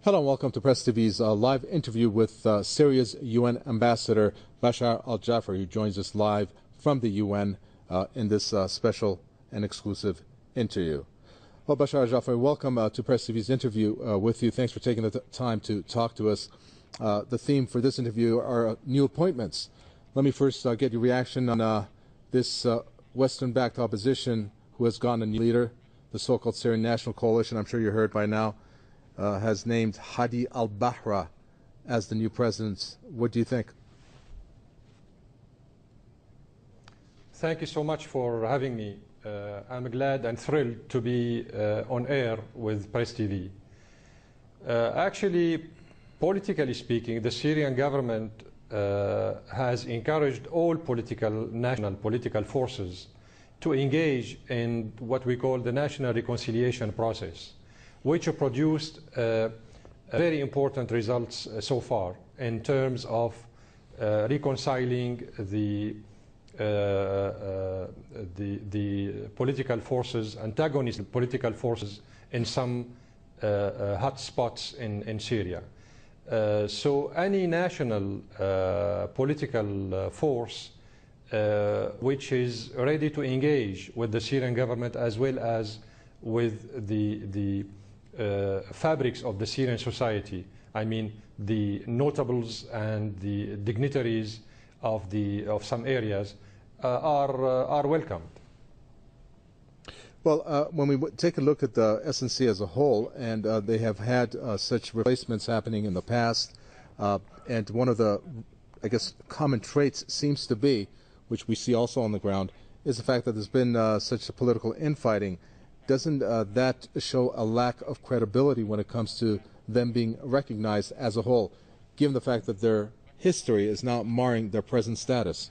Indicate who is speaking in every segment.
Speaker 1: Hello and welcome to Press TV's live interview with Syria's UN Ambassador Bashar al-Jaafari, who joins us live from the UN in this special and exclusive interview. Well, Bashar al-Jaafari, welcome to Press TV's interview with you. Thanks for taking the time to talk to us. The theme for this interview are new appointments. Let me first get your reaction on this Western-backed opposition who has gotten a new leader, the so-called Syrian National Coalition. I'm sure you heard by now. Has named Hadi al-Bahra as the new president. What do you think?
Speaker 2: Thank you so much for having me. I'm glad and thrilled to be on air with Press TV. Actually, politically speaking, the Syrian government has encouraged all national political forces to engage in what we call the national reconciliation process, which produced very important results so far in terms of reconciling the political forces, antagonist political forces in some hot spots in Syria. So any national political force which is ready to engage with the Syrian government as well as with the fabrics of the Syrian society, I mean the notables and the dignitaries of some areas, are welcomed.
Speaker 1: Well, when we take a look at the SNC as a whole, and they have had such replacements happening in the past, and one of the, I guess, common traits seems to be, which we see also on the ground, is the fact that there's been such a political infighting. Doesn't that show a lack of credibility when it comes to them being recognized as a whole, given the fact that their history is now marring their present status?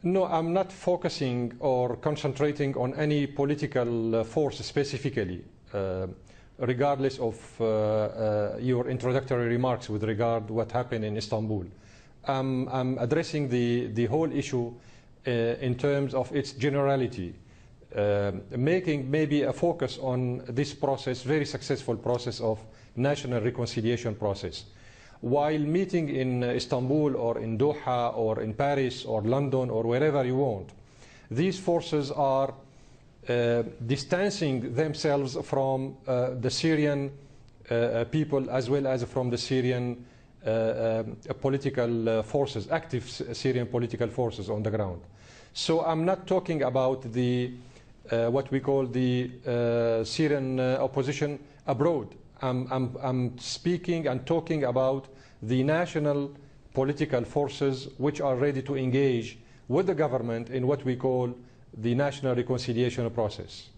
Speaker 2: No, I'm not focusing or concentrating on any political force specifically, regardless of your introductory remarks with regard to what happened in Istanbul. I'm addressing the whole issue in terms of its generality, making maybe a focus on this process, very successful process of national reconciliation process. While meeting in Istanbul or in Doha or in Paris or London or wherever you want, these forces are distancing themselves from the Syrian people as well as from the Syrian political forces, active Syrian political forces on the ground. So I'm not talking about the what we call the Syrian opposition abroad. I'm speaking and talking about the national political forces which are ready to engage with the government in what we call the national reconciliation process.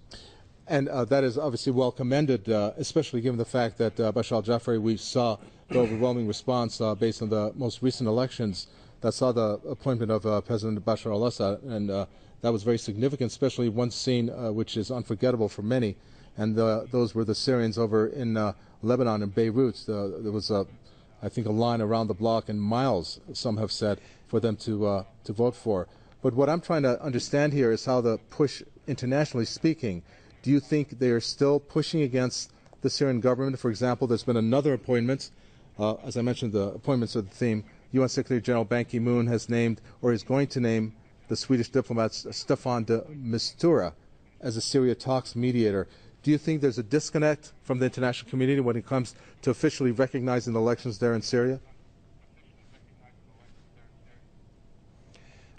Speaker 1: And that is obviously well commended, especially given the fact that Bashar al-Jaafari, we saw the overwhelming response based on the most recent elections that saw the appointment of President Bashar al-Assad, and that was very significant, especially one scene which is unforgettable for many, and those were the Syrians over in Lebanon and Beirut. There was, I think, a line around the block and miles, some have said, for them to vote for. But what I'm trying to understand here is how the push, internationally speaking, do you think they are still pushing against the Syrian government? For example, there's been another appointment. As I mentioned, the appointments are the theme. UN Secretary General Ban Ki-moon has named, or is going to name, the Swedish diplomat Staffan de Mistura as a Syria talks mediator. Do you think there's a disconnect from the international community when it comes to officially recognizing the elections there in Syria?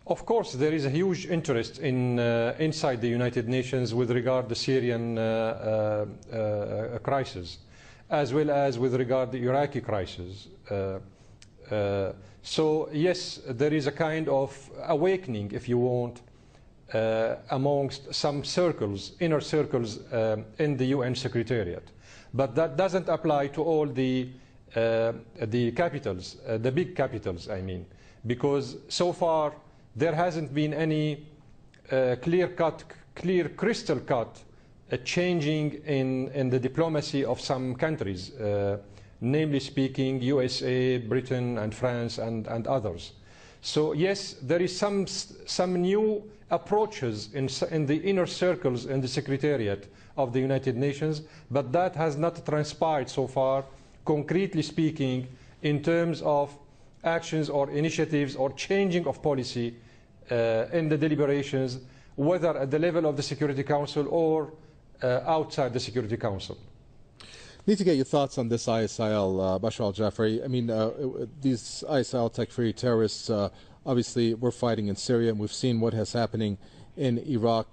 Speaker 2: Of course, there is a huge interest in inside the United Nations with regard to the Syrian crisis, as well as with regard to the Iraqi crisis. So yes, there is a kind of awakening, if you want, amongst some circles, inner circles in the UN Secretariat. But that doesn't apply to all the capitals, the big capitals, I mean, because so far there hasn't been any clear, crystal cut changing in the diplomacy of some countries, namely speaking USA, Britain and France and others. So yes, there is some new approaches in the inner circles in the Secretariat of the United Nations, but that has not transpired so far, concretely speaking, in terms of actions or initiatives or changing of policy in the deliberations, whether at the level of the Security Council or outside the Security Council.
Speaker 1: Need to get your thoughts on this ISIL, Bashar al-Jaafari. I mean, these ISIL Takfiri terrorists, obviously we're fighting in Syria, and we've seen what has happening in Iraq.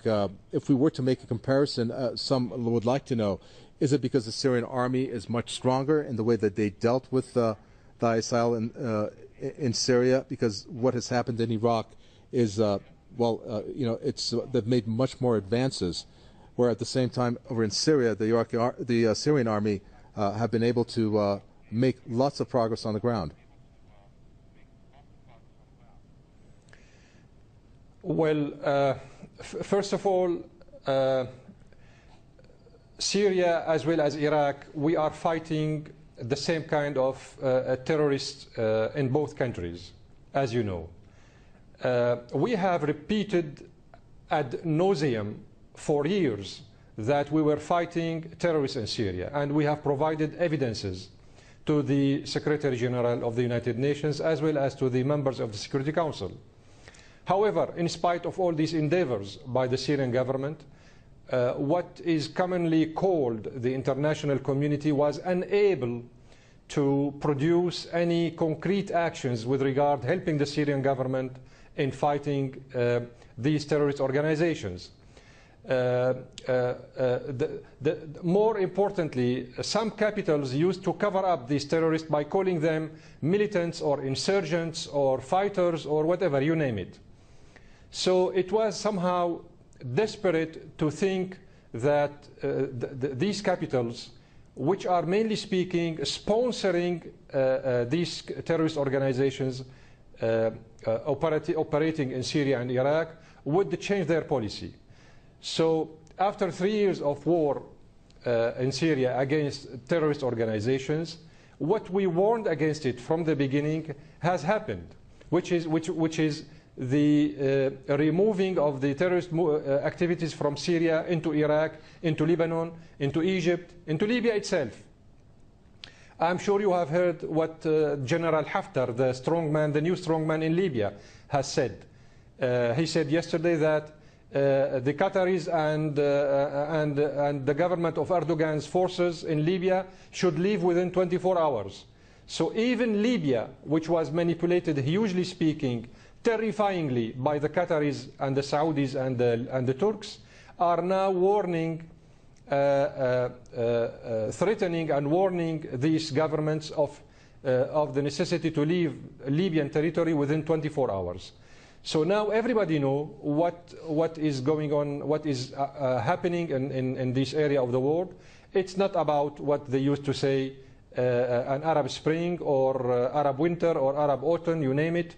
Speaker 1: If we were to make a comparison, some would like to know, is it because the Syrian army is much stronger in the way that they dealt with the ISIL in Syria? Because what has happened in Iraq is, they've made much more advances, where at the same time over in Syria, the Syrian army have been able to make lots of progress on the ground.
Speaker 2: Well, first of all, Syria as well as Iraq, we are fighting the same kind of terrorists in both countries, as you know. We have repeated ad nauseam for years that we were fighting terrorists in Syria, and we have provided evidences to the Secretary General of the United Nations as well as to the members of the Security Council. However, in spite of all these endeavors by the Syrian government, what is commonly called the international community was unable to produce any concrete actions with regard helping the Syrian government in fighting these terrorist organizations. More importantly, some capitals used to cover up these terrorists by calling them militants or insurgents or fighters or whatever, you name it. So it was somehow desperate to think that these capitals, which are mainly speaking sponsoring these terrorist organizations operating in Syria and Iraq, would change their policy. So after 3 years of war in Syria against terrorist organizations, what we warned against it from the beginning has happened, which is the removing of the terrorist activities from Syria into Iraq, into Lebanon, into Egypt, into Libya itself. I'm sure you have heard what General Haftar, the strongman, the new strongman in Libya, has said. He said yesterday that the Qataris and the government of Erdogan's forces in Libya should leave within 24 hours. So even Libya, which was manipulated, hugely speaking, terrifyingly by the Qataris and the Saudis and the Turks, are now warning, threatening and warning these governments of the necessity to leave Libyan territory within 24 hours. So now everybody knows what is going on, what is happening in this area of the world. It's not about what they used to say, an Arab Spring or Arab Winter or Arab Autumn, you name it.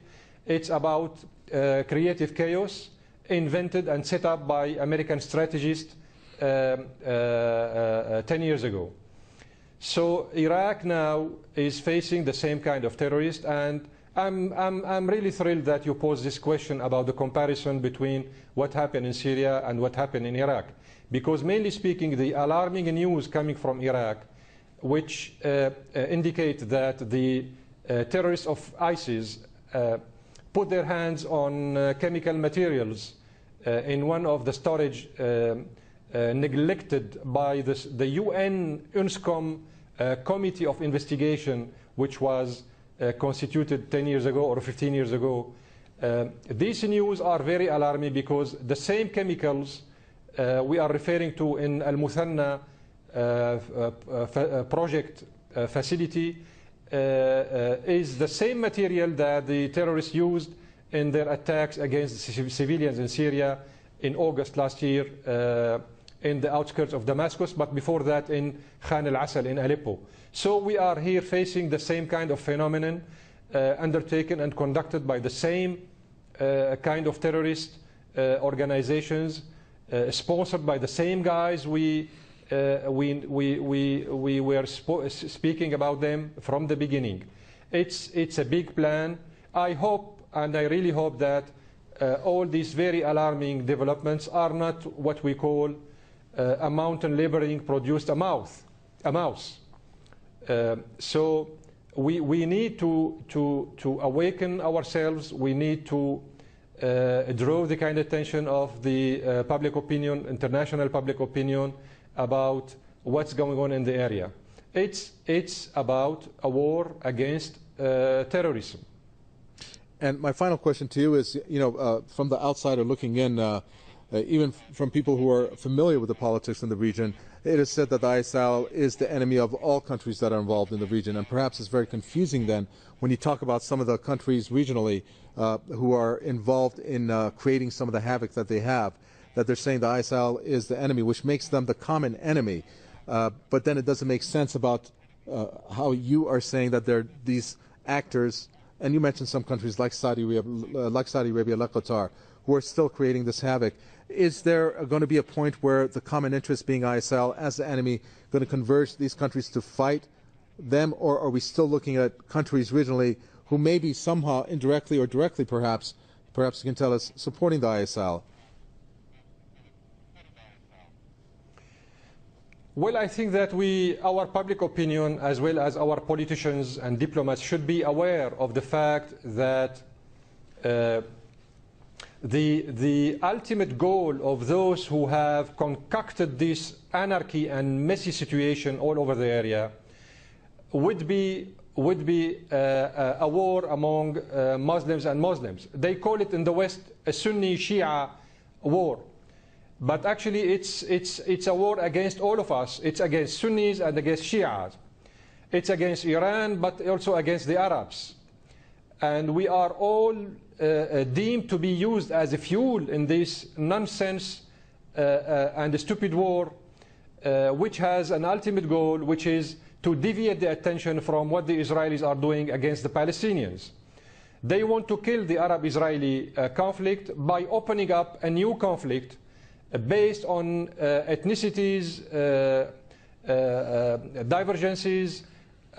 Speaker 2: It's about creative chaos invented and set up by American strategists 10 years ago. So Iraq now is facing the same kind of terrorist, and I'm really thrilled that you posed this question about the comparison between what happened in Syria and what happened in Iraq. Because mainly speaking, the alarming news coming from Iraq, which indicate that the terrorists of ISIS put their hands on chemical materials in one of the storage neglected by the UN UNSCOM Committee of Investigation, which was constituted 10 years ago or 15 years ago. These news are very alarming because the same chemicals we are referring to in Al-Muthanna project facility is the same material that the terrorists used in their attacks against civilians in Syria in August last year in the outskirts of Damascus, but before that in Khan al-Asal in Aleppo. So we are here facing the same kind of phenomenon undertaken and conducted by the same kind of terrorist organizations, sponsored by the same guys we were speaking about them from the beginning. It's a big plan. I hope, and I really hope that all these very alarming developments are not what we call a mountain laboring produced a mouse. So we need to awaken ourselves. We need to draw the kind of attention of the public opinion, international public opinion, about what's going on in the area. It's about a war against terrorism.
Speaker 1: And my final question to you is, from the outsider looking in, even from people who are familiar with the politics in the region, it is said that the ISIL is the enemy of all countries that are involved in the region. And perhaps it's very confusing then when you talk about some of the countries regionally who are involved in creating some of the havoc that they have, that they're saying the ISIL is the enemy, which makes them the common enemy. But then it doesn't make sense about how you are saying that they're these actors. And you mentioned some countries like Saudi Arabia, like Qatar, who are still creating this havoc. Is there going to be a point where the common interest being ISIL as the enemy going to converge these countries to fight them, or are we still looking at countries regionally who may be somehow indirectly or directly perhaps you can tell us, supporting the ISIL?
Speaker 2: Well, I think that our public opinion, as well as our politicians and diplomats, should be aware of the fact that the ultimate goal of those who have concocted this anarchy and messy situation all over the area would be a war among Muslims and Muslims. They call it in the West a Sunni-Shia war. But actually, it's a war against all of us. It's against Sunnis and against Shias. It's against Iran, but also against the Arabs. And we are all deemed to be used as a fuel in this nonsense and a stupid war, which has an ultimate goal, which is to deviate the attention from what the Israelis are doing against the Palestinians. They want to kill the Arab-Israeli conflict by opening up a new conflict based on ethnicities, divergences,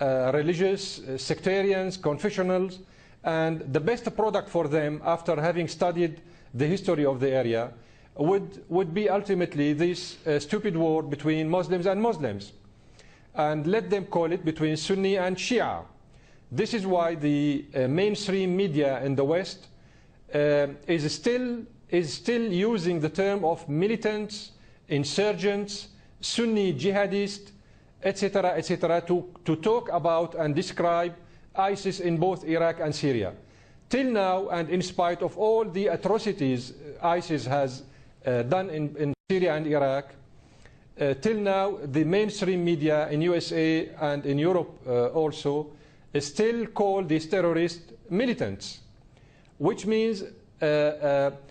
Speaker 2: religious, sectarians, confessionals, and the best product for them, after having studied the history of the area, would be ultimately this stupid war between Muslims and Muslims, and let them call it between Sunni and Shia. This is why the mainstream media in the West is still using the term of militants, insurgents, Sunni jihadists, etc., to talk about and describe ISIS in both Iraq and Syria. Till now, and in spite of all the atrocities ISIS has done in Syria and Iraq, till now the mainstream media in USA and in Europe also still call these terrorists militants, which means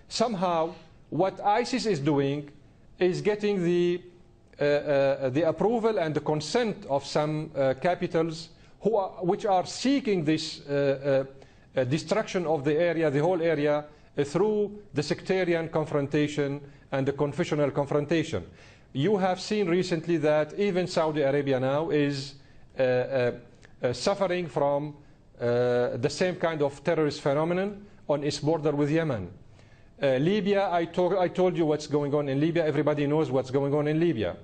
Speaker 2: somehow what ISIS is doing is getting the approval and the consent of some capitals which are seeking this destruction of the area, the whole area, through the sectarian confrontation and the confessional confrontation. You have seen recently that even Saudi Arabia now is suffering from the same kind of terrorist phenomenon on its border with Yemen. Libya, I told you what's going on in Libya. Everybody knows what's going on in Libya.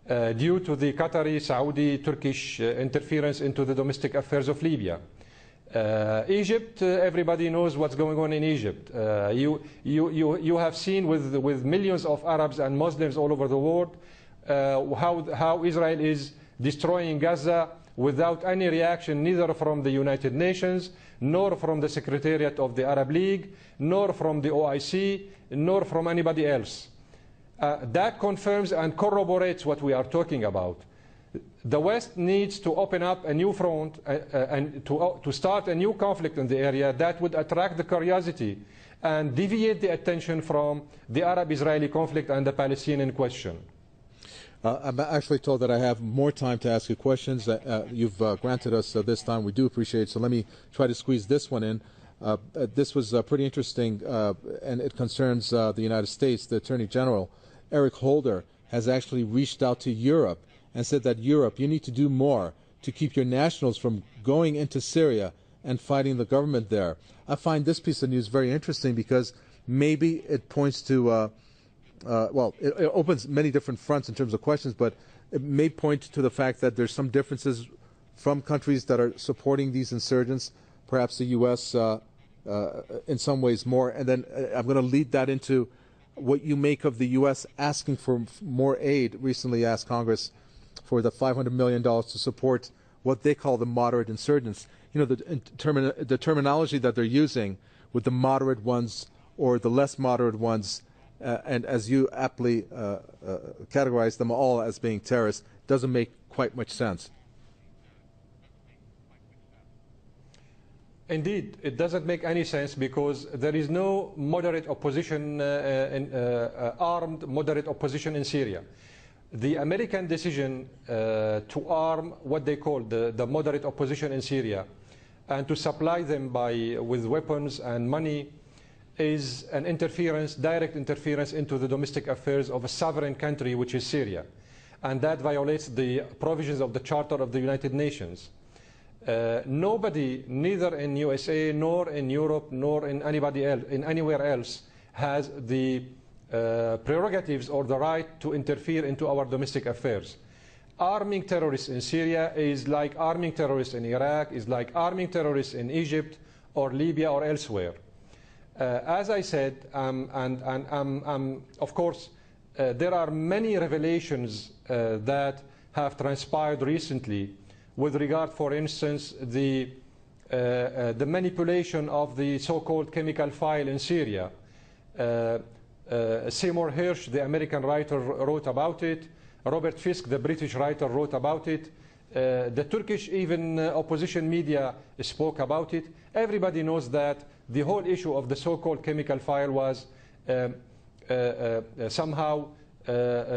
Speaker 2: Due to the Qatari, Saudi, Turkish interference into the domestic affairs of Libya. Egypt, everybody knows what's going on in Egypt. You have seen with millions of Arabs and Muslims all over the world how Israel is destroying Gaza without any reaction, neither from the United Nations, nor from the Secretariat of the Arab League, nor from the OIC, nor from anybody else. That confirms and corroborates what we are talking about. The West needs to open up a new front and to start a new conflict in the area that would attract the curiosity and deviate the attention from the Arab-Israeli conflict and the Palestinian question.
Speaker 1: I'm actually told that I have more time to ask you questions. You've granted us this time. We do appreciate it. So let me try to squeeze this one in. This was pretty interesting, and it concerns the United States. The Attorney General, Eric Holder, has actually reached out to Europe and said that Europe, you need to do more to keep your nationals from going into Syria and fighting the government there. I find this piece of news very interesting because maybe it points to, well, it opens many different fronts in terms of questions, but it may point to the fact that there's some differences from countries that are supporting these insurgents, perhaps the U.S. In some ways more. And then I'm going to lead that into what you make of the U.S. asking for more aid, recently asked Congress for the $500 million to support what they call the moderate insurgents. You know, the terminology that they're using with the moderate ones or the less moderate ones, and as you aptly categorize them all as being terrorists, doesn't make quite much sense.
Speaker 2: Indeed, it doesn't make any sense because there is no moderate opposition, armed moderate opposition in Syria. The American decision to arm what they call the moderate opposition in Syria and to supply them with weapons and money is an interference, direct interference into the domestic affairs of a sovereign country, which is Syria. And that violates the provisions of the Charter of the United Nations. Nobody, neither in USA, nor in Europe, nor in anybody else, in anywhere else, has the prerogatives or the right to interfere into our domestic affairs. Arming terrorists in Syria is like arming terrorists in Iraq, is like arming terrorists in Egypt or Libya or elsewhere. As I said, of course, there are many revelations that have transpired recently with regard, for instance, the manipulation of the so-called chemical file in Syria. Seymour Hersh, the American writer, wrote about it. Robert Fisk, the British writer, wrote about it. The Turkish, even opposition media spoke about it. Everybody knows that the whole issue of the so-called chemical file was somehow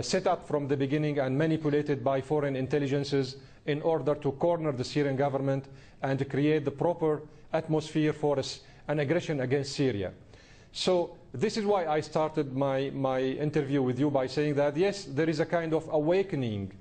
Speaker 2: set up from the beginning and manipulated by foreign intelligences in order to corner the Syrian government and to create the proper atmosphere for an aggression against Syria. So this is why I started my interview with you by saying that, yes, there is a kind of awakening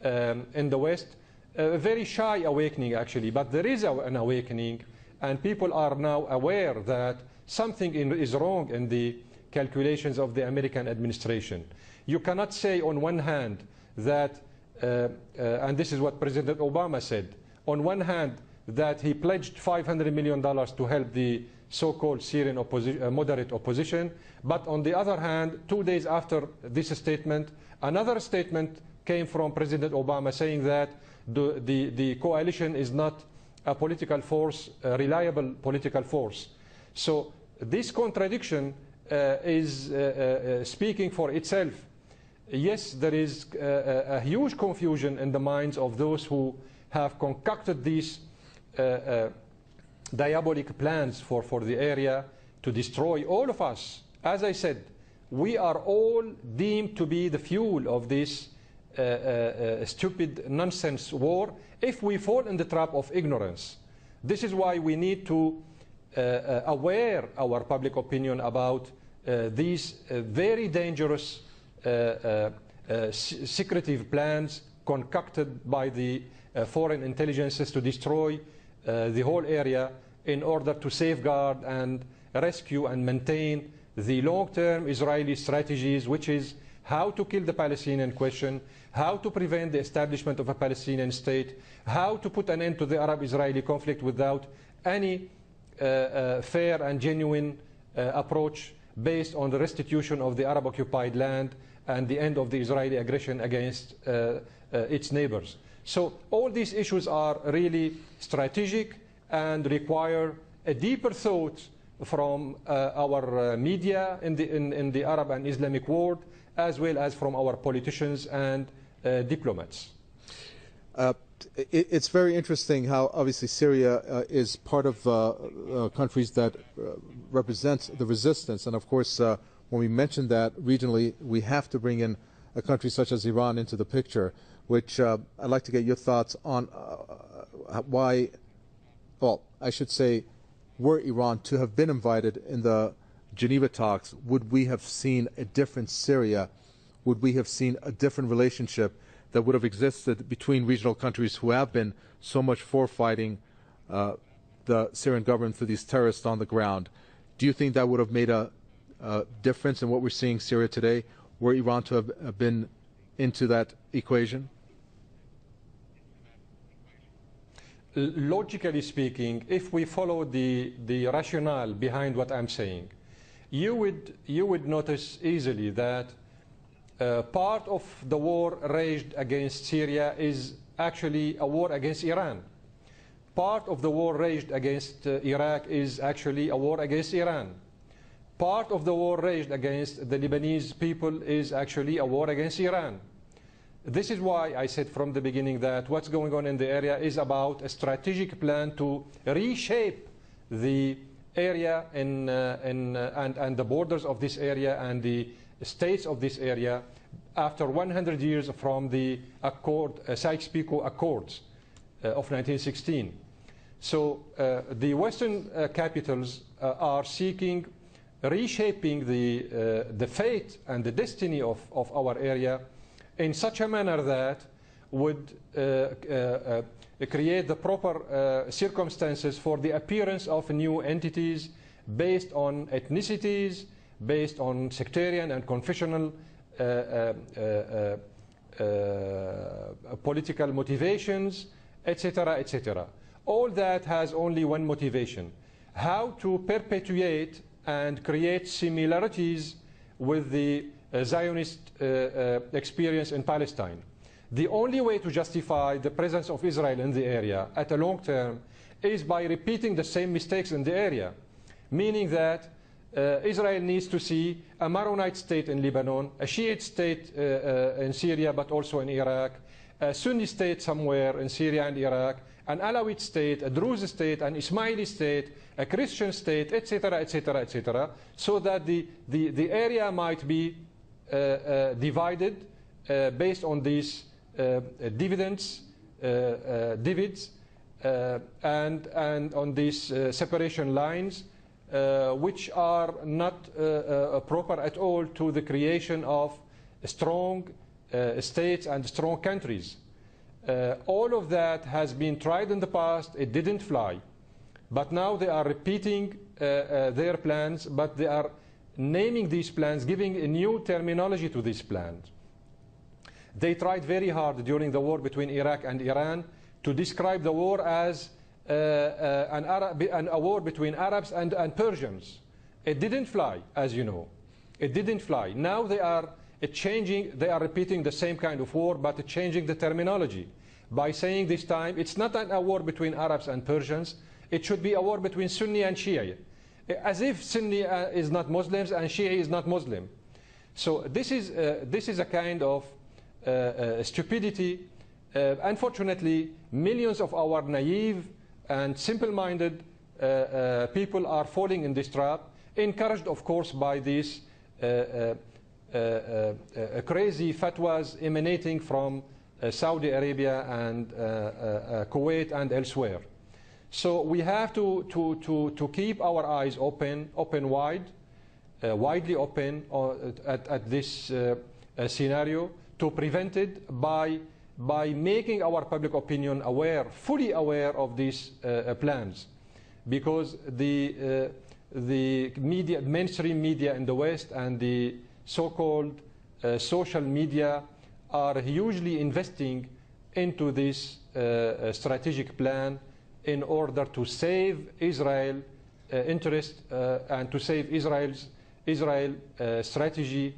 Speaker 2: in the West, a very shy awakening actually, but there is an awakening, and people are now aware that something is wrong in the calculations of the American administration. You cannot say on one hand that and this is what President Obama said, on one hand that he pledged $500 million to help the so-called Syrian moderate opposition, but on the other hand, 2 days after this statement, another statement came from President Obama saying that the coalition is not a political force, a reliable political force. So this contradiction is speaking for itself. Yes, there is a huge confusion in the minds of those who have concocted these diabolic plans for the area to destroy all of us. As I said, we are all deemed to be the fuel of this stupid nonsense war if we fall in the trap of ignorance. This is why we need to aware our public opinion about these very dangerous secretive plans concocted by the foreign intelligences to destroy the whole area in order to safeguard and rescue and maintain the long-term Israeli strategies, which is how to kill the Palestinian question, how to prevent the establishment of a Palestinian state, how to put an end to the Arab-Israeli conflict without any fair and genuine approach based on the restitution of the Arab-occupied land and the end of the Israeli aggression against its neighbors. So all these issues are really strategic and require a deeper thought from our media in the Arab and Islamic world, as well as from our politicians and diplomats.
Speaker 1: It's very interesting how obviously Syria is part of countries that represent the resistance, and of course when we mention that regionally, we have to bring in a country such as Iran into the picture, which I'd like to get your thoughts on why, well, I should say, were Iran to have been invited in the Geneva talks, would we have seen a different Syria? Would we have seen a different relationship that would have existed between regional countries who have been so much for fighting the Syrian government for these terrorists on the ground? Do you think that would have made a difference in what we're seeing in Syria today were Iran to have been into that equation?
Speaker 2: Logically speaking, if we follow the rationale behind what I'm saying, you would notice easily that part of the war raged against Syria is actually a war against Iran. Part of the war raged against Iraq is actually a war against Iran. Part of the war raged against the Lebanese people is actually a war against Iran. This is why I said from the beginning that what's going on in the area is about a strategic plan to reshape the area and the borders of this area and the states of this area after 100 years from the Sykes-Picot Accords of 1916. So the Western capitals are seeking reshaping the fate and the destiny of our area in such a manner that would create the proper circumstances for the appearance of new entities based on ethnicities, based on sectarian and confessional political motivations, etc., etc. All that has only one motivation: how to perpetuate and create similarities with the Zionist experience in Palestine. The only way to justify the presence of Israel in the area at a long term is by repeating the same mistakes in the area, meaning that Israel needs to see a Maronite state in Lebanon, a Shiite state in Syria but also in Iraq, a Sunni state somewhere in Syria and Iraq, an Alawite state, a Druze state, an Ismaili state, a Christian state, etc., etc., etc., so that the area might be divided based on these divids, and on these separation lines, which are not proper at all to the creation of strong states and strong countries. All of that has been tried in the past. It didn't fly. But now they are repeating their plans, but they are naming these plans, giving a new terminology to these plans. They tried very hard during the war between Iraq and Iran to describe the war as a war between Arabs and Persians. It didn't fly, as you know. It didn't fly. Now they are they are repeating the same kind of war, but changing the terminology by saying this time it's not a war between Arabs and Persians. It should be a war between Sunni and Shia, as if Sunni is not Muslims and Shia is not Muslim. So this is a kind of stupidity. Unfortunately, millions of our naive and simple-minded people are falling in this trap, encouraged, of course, by these crazy fatwas emanating from Saudi Arabia and Kuwait and elsewhere. So we have to keep our eyes open widely open at this scenario, to prevent it by making our public opinion fully aware of these plans, because the mainstream media in the West and the so-called social media are hugely investing into this strategic plan in order to save Israel's interest and to save Israel's strategy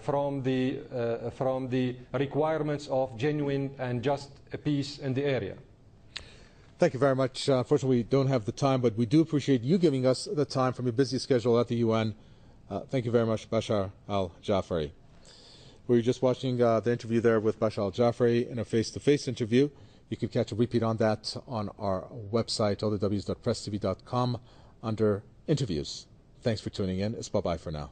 Speaker 2: from the requirements of genuine and just peace in the area.
Speaker 1: Thank you very much. Unfortunately, we don't have the time, but we do appreciate you giving us the time from your busy schedule at the UN. Thank you very much, Bashar al-Jaafari. We were just watching the interview there with Bashar al-Jaafari in a face-to-face interview. You can catch a repeat on that on our website, www.presstv.com, under interviews. Thanks for tuning in. It's bye-bye for now.